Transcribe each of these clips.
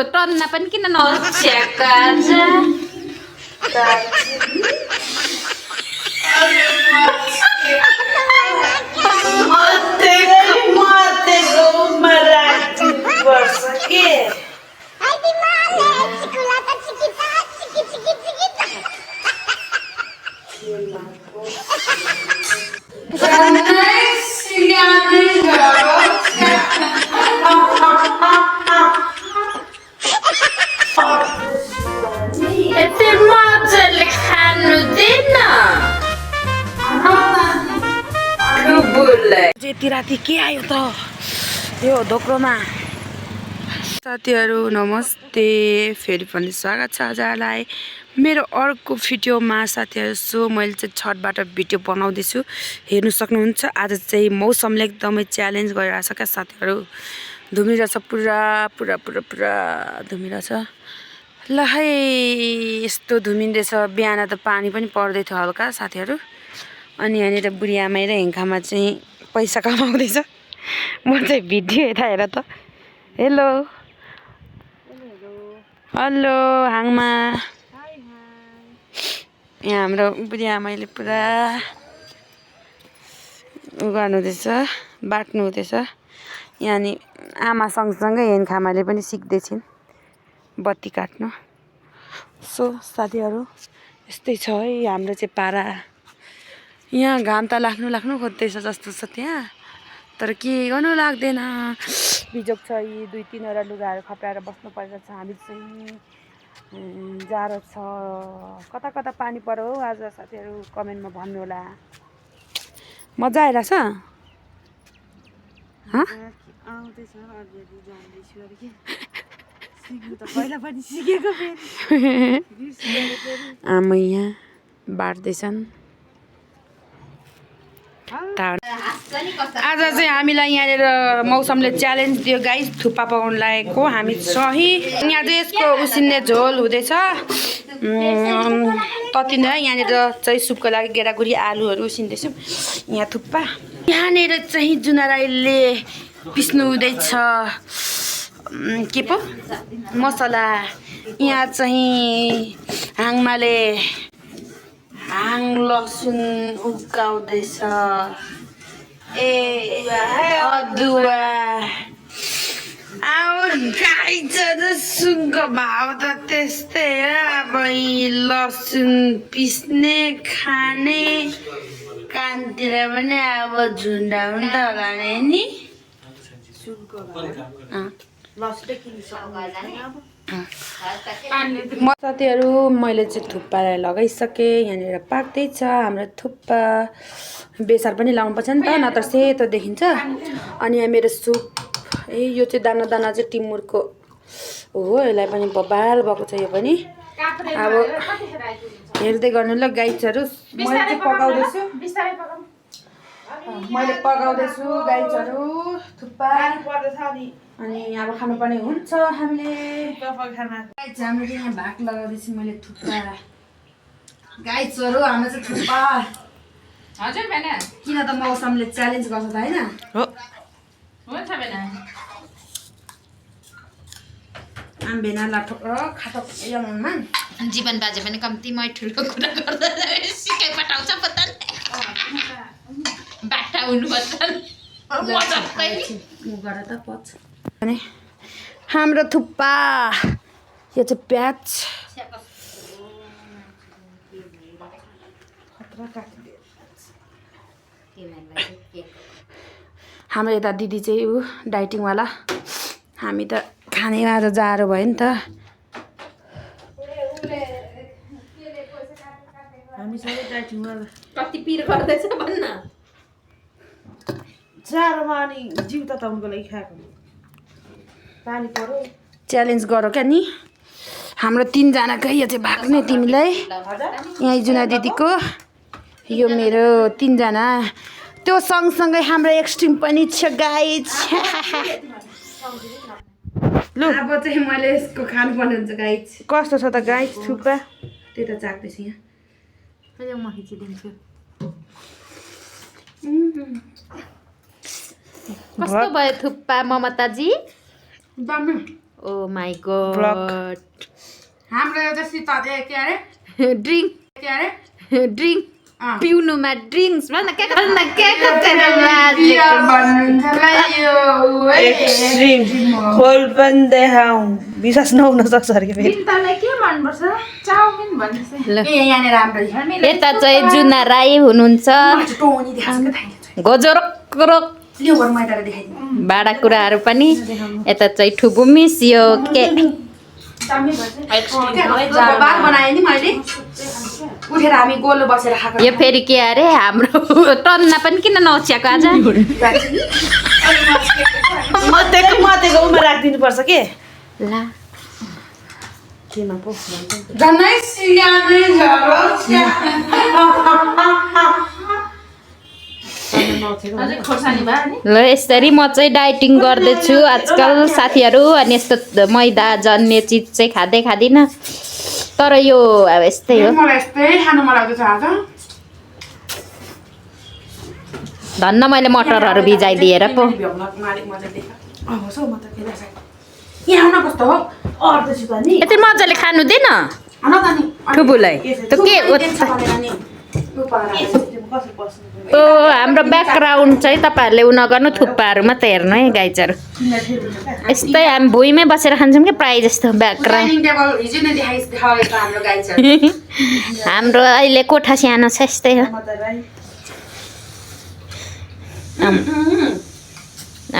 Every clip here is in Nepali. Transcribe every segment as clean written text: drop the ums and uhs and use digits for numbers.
टन्ना पनि किन नछ्याका यति राति के आयो त यो दोक्रोमा। साथीहरू नमस्ते, फेरि पनि स्वागत छ हजुरलाई मेरो अर्को भिडियोमा। साथीहरू सो मैले चाहिँ छतबाट भिडियो बनाउँदैछु, हेर्नु सक्नुहुन्छ। आज चाहिँ मौसमले एकदमै च्यालेन्ज गरिरहेछ क्या साथीहरू। धुमिरहेछ पुरा पुरा पुरा पुरा धुमिरहेछ। ल है यस्तो धुमिँदैछ। बिहान त पानी पनि पर्दै थियो हल्का साथीहरू। अनि यहाँनिर बुढी आमै र हिङ्खामा चाहिँ पैसा कमाउँदैछ। म चाहिँ भिडियो यता हेर त। हेलो हेलो हाङमा। यहाँ हाम्रो बुढी आमाले पुरा उ गर्नुहुँदैछ, बाट्नु हुँदैछ। यहाँ नि आमा सँगसँगै हिङ्खामाले पनि सिक्दैछिन् बत्ती काट्नु। सो साथीहरू यस्तै छ है हाम्रो चाहिँ पारा। यहाँ घाम त लाग्नु खोज्दैछ जस्तो छ त्यहाँ, तर के गर्नु लाग्दैन। बिजोग छ यी 2-3वटा लुगाहरू खप्राएर बस्नु परिरहेछ। हामी चाहिँ जाडो छ। कता कता पानी पर्यो हो आज साथीहरू, कमेन्टमा भन्नु होला। मजा आइरहेछ आमा यहाँ बाट्दैछन्। आज चाहिँ हामीलाई यहाँनिर मौसमले च्यालेन्ज दियो गाइस, थुक्पा पकाउनु लागेको हामी सही। यहाँ चाहिँ यसको उसिन्ने झोल हुँदैछ ततिन। यहाँनिर चाहिँ सुपको लागि गेडागुडी आलुहरू उसिन्दैछौँ। यहाँ थुक्पा। यहाँनिर चाहिँ जुना राईले पिस्नु हुँदैछ के पो मसला। यहाँ चाहिँ हाङमाले हाङ लसुन उकाउँदैछ। ए अदुवा सुनको भाउ त त्यस्तै हो। अब लसुन पिस्ने खाने कानतिर पनि अब झुन्डा हुन्छ होला नि। साथीहरू मैले चाहिँ थुक्पालाई लगाइसकेँ। यहाँनिर पाक्दैछ हाम्रो थुक्पा। बेसार पनि लाउनुपर्छ नि त, नत्र सेतो देखिन्छ। अनि यहाँ मेरो सुप। यो चाहिँ दाना दाना चाहिँ टिमुरको हो। यसलाई पनि बबाल भएको छ यो पनि। अब हेर्दै गर्नु ल गाइजहरू। मैले पकाउँदैछु गाइजहरू थुक्पा। अनि अब खानुपर्ने हुन्छ हामीले। हाम्रो यहाँ भाग लगाउँदैछु मैले थुक्पा। गाइजहरू हाम्रो चाहिँ थुक्पा। हजुर बेना किन त मौसमले च्यालेन्ज गर्छ त हैन हो। हुन्छ बेना आम बेना लाठो खाटो यममा जीवन बाजे पनि कम्ती मै ठुलो कुरा गर्दा सिकाइ पठाउँछ पत्ता बाटा हुनुपर्छ म गर त पछ। अनि हाम्रो थुक्पा यो चाहिँ प्याज हाम्रो यता दिदी चाहिँ ऊ डाइटिङवाला। हामी त खाने आज जाडो भयो नि त। हामी सबै डाइटिङवाला। कति पिर गर्दैछ भन्न। जाडोमा अनि जिउ तताउनुको लागि खाएको पानी पर्यो। च्यालेन्ज गर क्या नि। हाम्रो 3जनाकै यो चाहिँ भाग्ने तिमीलाई। यहाँ जुना दिदीको यो मेरो 3जना। त्यो सँगसँगै हाम्रो एक्सट्रिम पनि छ गाइज। लु अब चाहिँ मैले यसको खानुपर्ने हुन्छ गाइज। कस्तो छ त गाइज थुक्पा? त्यही त चाख्दैछु यहाँ। म खिचिदिन्छु। कस्तो भयो थुक्पा ममताजी? दामी ओ माई Vlog. गॉड हाम्रो एउटा सीता दे के अरे ड्रिङ्क के अरे ड्रिङ्क अँ। पिउनुमा ड्रिङ्क्स भन के खोल पनि देखाउँ विश्वास नहुन सक्छ अरे फेरि तँलाई के मनपर्छ चाउमिन भन्दैछ ल ए यहाँनिर राम्रो यता चाहिँ जुना राई हुनुहुन्छ टोनी देखाएको थाहा गजरक रक यो घर मैदाले देखाइदिनु भाँडाकुँडाहरू पनि यता चाहिँ ठुबु मिस यो के बात बनाएँ नि मैले उठेर हामी गोलो बसेर खाएको यो फेरि के अरे हाम्रो टन्ना पनि किन नछ्याएको आज मतेको उमा राखिदिनुपर्छ के ला केमा पो झन्नै सिगानै अझै खोर्सानी भयो नि ल यसरी म चाहिँ डाइटिङ गर्दैछु आजकल साथीहरू अनि यस्तो मैदा जन्ने चिज चाहिँ खाँदिनँ तर यो अब यस्तै हो मलाई यस्तै खानु मन लाग्दैछ आज धन्न मैले मटरहरू भिजाइदिएर पो यहाँ आउन कस्तो हो अर्दैछु त नि यति मजाले खानु दिएन आउन त नि ठुबुलाई त के ओ हाम्रो ब्याकग्राउन्ड चाहिँ तपाईँहरूले उ नगर्नु थुक्पाहरू मात्रै हेर्नु है गाइजहरू यस्तै हामी भुइँमै बसेर खान्छौँ कि प्रायः जस्तो ब्याकग्राउन्ड हाम्रो अहिले कोठा सानो छ यस्तै हो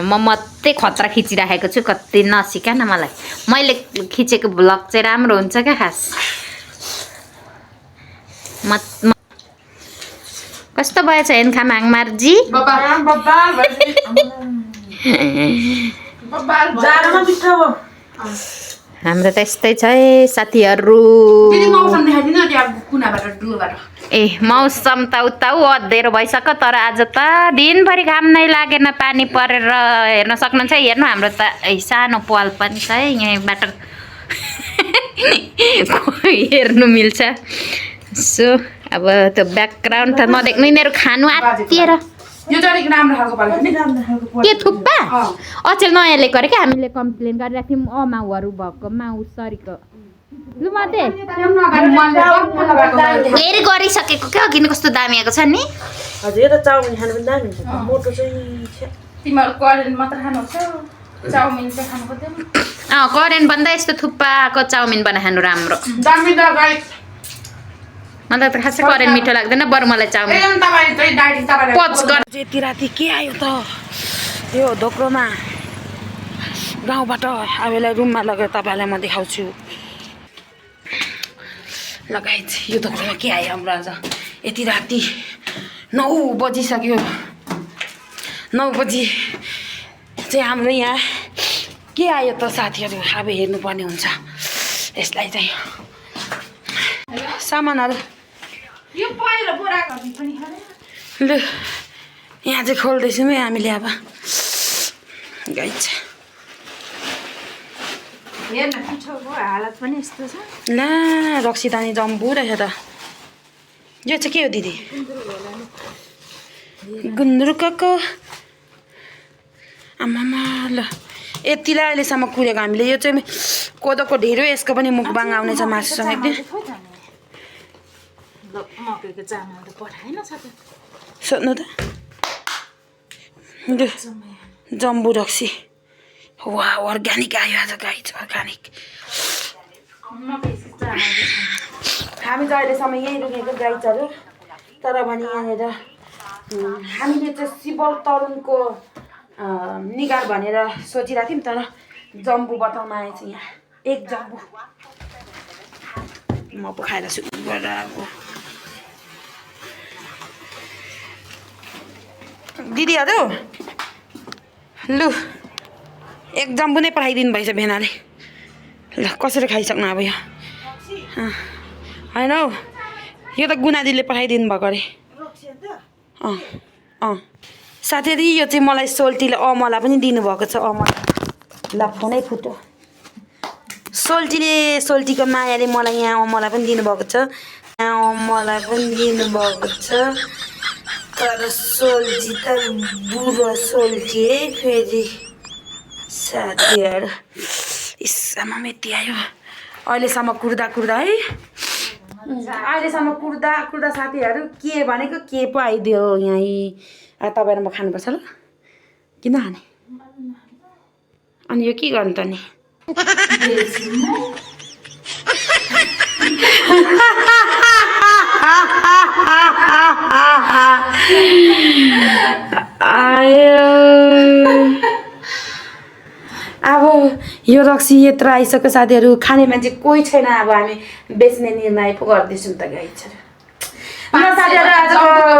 म मात्रै खतरा खिचिराखेको छु कति नसिका न मलाई मैले खिचेको भ्लग चाहिँ राम्रो हुन्छ क्या खास कस्तो भएछ हेन्खा माङमार्जी हाम्रो त यस्तै छ है साथीहरू ए मौसम त उता अँधेरो भइसक्यो तर आज त दिनभरि घाम नै लागेन पानी परेर हेर्न सक्नुहुन्छ हेर्नु हाम्रो त सानो पाल पनि छ है यहीँबाट हेर्नु मिल्छ सो अब त्यो ब्याकग्राउन्ड त नदेख्नु यिनीहरू खानु आत्तिएर के थुक्पा अचेल नयाँ ल्याएको अरे क्या हामीले कम्प्लेन गरिरहेको थियौँ माउहरू भएको माउ सरीको लु मात्रै फेरि गरिसकेको क्या किन कस्तो दामी आएको छ नि हजुर यो त चाउमिन खानु पनि दामी हुन्छ मोटो चाहिँ तिमीहरू करेन्ट मात्र खानुहुन्छ चाउमिन चाहिँ खानु पर्दैन करेन्ट भन्दा यस्तो थुक्पाको चाउमिन बनाइ खानु राम्रो दामी त गाइस मलाई त खासै करेन्ट मिठो लाग्दैन बरु मलाई चाउमिन पच गर यति राति के आयो त यो दोक्रोमा गाउँबाट अबलाई रुममा लगेर तपाईँलाई म देखाउँछु लगाइज यो दोक्रोमा के आयो हाम्रो आज यति राति 9 बजिसक्यो 9 बजी चाहिँ हाम्रो यहाँ के आयो त साथीहरू अब हेर्नुपर्ने हुन्छ यसलाई चाहिँ सामानहरू यो पहिलो बोरा गर्नु पनि खाने लु यहाँ चाहिँ खोल्दैछौँ है हामीले अब गाइज हेर्न पिठोको हालत पनि यस्तो छ ला रक्सी तानी जम्बु रहेछ त यो चाहिँ के हो दिदी गुन्द्रुकको आमामा ल यतिलाई अहिलेसम्म कुरेको हामीले यो चाहिँ कोदोको ढिँडो यसको पनि मुखबाङ आउनेछ मासुसँग एकदम मकैको चामल त पठाएन छ त सोध्नु त लु जम्बु रक्सी वा अर्ग्यानिक आयो आज गाइज अर्ग्यानिक मकैको चामल हामी त अहिलेसम्म यहीँ रुकेको गाइजहरू तर भने यहाँनिर हामीले चाहिँ शिवल तरुणको निगार भनेर सोचिरहेको थियौँ तर जम्बु बताउन आएछ यहाँ एक जम्बु म पो खाएर सुरु गरेर अब दिदीहरू लु एक जम्बु नै पठाइदिनु भएछ भेनाले ल कसरी खाइसक्नु अब यो होइन हौ यो त गुनादीले पठाइदिनु भएको अरे साथीहरू यो चाहिँ मलाई सोल्टीले अमला पनि दिनुभएको छ अमला ल फोनै फुट्यो सोल्टीको मायाले मलाई यहाँ अमला पनि दिनुभएको छ यहाँ अमला पनि दिनुभएको छ तर सोल्टी त बुढो सोल्टी है फेरि साथीहरू आमा यति आयो अहिलेसम्म कुर्दा है अहिलेसम्म कुर्दा साथीहरू के भनेको के पो आइदियो यहीँ तपाईँ म खानुपर्छ ल किन खाने अनि यो के गर्नु त नि अब यो रक्सी यत्रो आइसक्यो साथीहरू खाने मान्छे कोही छैन अब हामी बेच्ने निर्णय पो गर्दैछौँ त गाइस साथीहरू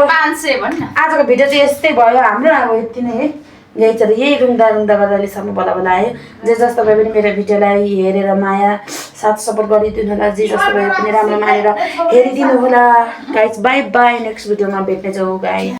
आजको भिडियो चाहिँ यस्तै भयो हाम्रो अब यति नै है गाइसहरू यही रुङ्दा गरेर अहिलेसम्म बला आयो जे जस्तो भए पनि मेरो भिडियोलाई हेरेर माया साथ सपोर्ट गरिदिनु होला जे जस्तो भए पनि राम्रो मानेर हेरिदिनु होला गाइस बाई बाई नेक्स्ट भिडियोमा भेट्नेछौँ गाइस